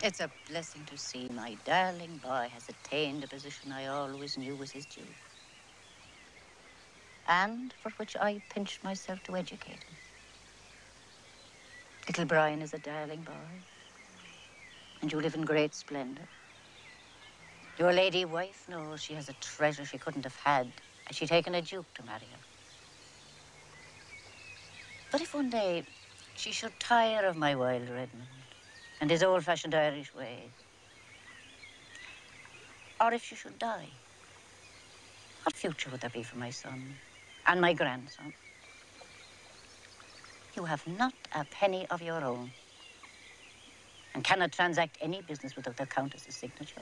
It's a blessing to see my darling boy has attained a position I always knew was his due, and for which I pinched myself to educate him. Little Brian is a darling boy, and you live in great splendor. Your lady wife knows she has a treasure she couldn't have had had she taken a duke to marry her. But if one day she should tire of my wild Redmond and his old-fashioned Irish ways, or if she should die, what future would there be for my son and my grandson? You have not a penny of your own and cannot transact any business without the Countess's signature.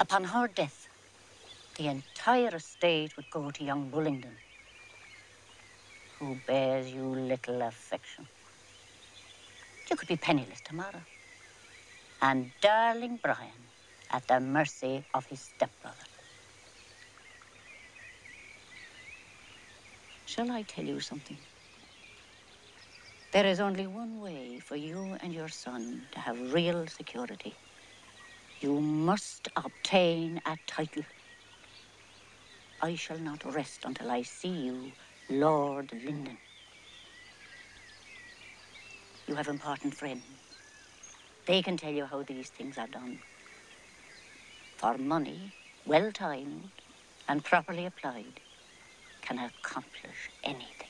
Upon her death, the entire estate would go to young Bullingdon, who bears you little affection. You could be penniless tomorrow, and darling Brian at the mercy of his stepbrother. Shall I tell you something? There is only one way for you and your son to have real security. You must obtain a title. I shall not rest until I see you Lord Lyndon. You have important friends. They can tell you how these things are done. For money, well timed and properly applied, can accomplish anything.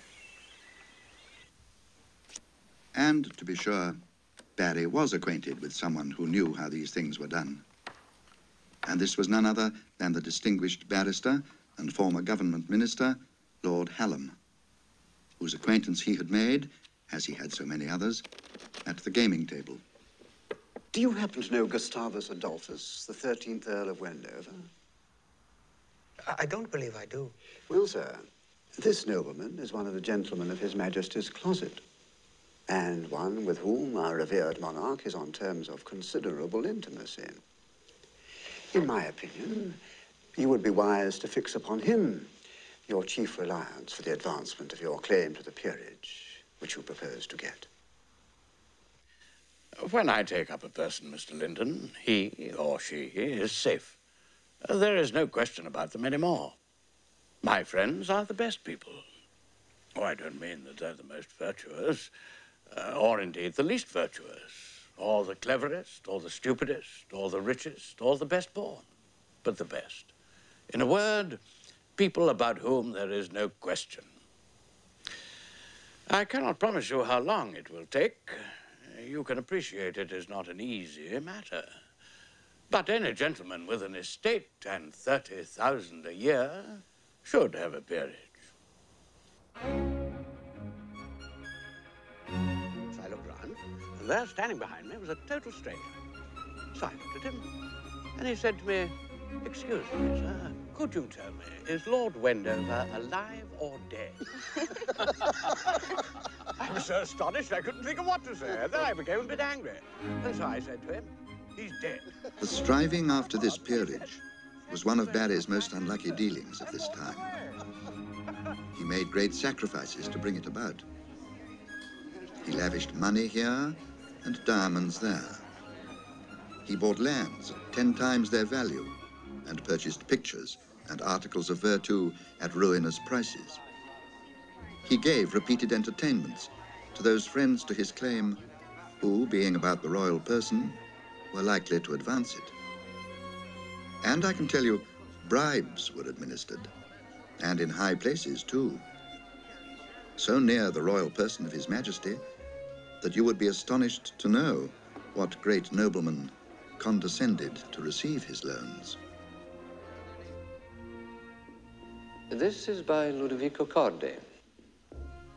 And, to be sure, Barry was acquainted with someone who knew how these things were done. And this was none other than the distinguished barrister and former government minister, Lord Hallam, whose acquaintance he had made, as he had so many others, at the gaming table. Do you happen to know Gustavus Adolphus, the 13th Earl of Wendover? I don't believe I do. Well, sir, this nobleman is one of the gentlemen of His Majesty's closet, and one with whom our revered monarch is on terms of considerable intimacy. In my opinion, you would be wise to fix upon him your chief reliance for the advancement of your claim to the peerage, which you propose to get. When I take up a person, Mr. Lyndon, he or she is safe. There is no question about them anymore. My friends are the best people. Oh, I don't mean that they're the most virtuous, or indeed the least virtuous, or the cleverest, or the stupidest, or the richest, or the best born, but the best. In a word, people about whom there is no question. I cannot promise you how long it will take. You can appreciate it is not an easy matter. But any gentleman with an estate and 30,000 a year should have a peerage. So I looked round, and there, standing behind me, was a total stranger. So I looked at him, and he said to me, "Excuse me, sir, could you tell me, is Lord Wendover alive or dead?" I was so astonished I couldn't think of what to say. Then I became a bit angry. And so I said to him, "He's dead." The striving after this peerage was one of Barry's most unlucky dealings at this time. He made great sacrifices to bring it about. He lavished money here and diamonds there. He bought lands at 10 times their value and purchased pictures and articles of virtu at ruinous prices. He gave repeated entertainments to those friends to his claim who, being about the royal person, were likely to advance it. And I can tell you, bribes were administered, and in high places too. So near the royal person of His Majesty that you would be astonished to know what great nobleman condescended to receive his loans. This is by Ludovico Cordi,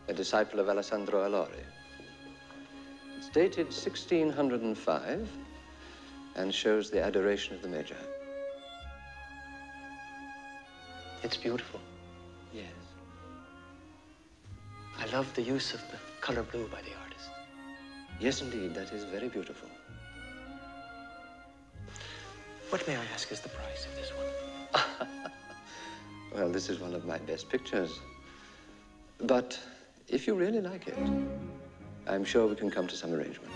a disciple of Alessandro Allori. It's dated 1605 and shows the adoration of the Magi. It's beautiful. Yes. I love the use of the color blue by the artist. Yes, indeed, that is very beautiful. What, may I ask, is the price of this one? Well, this is one of my best pictures. But if you really like it, I'm sure we can come to some arrangement.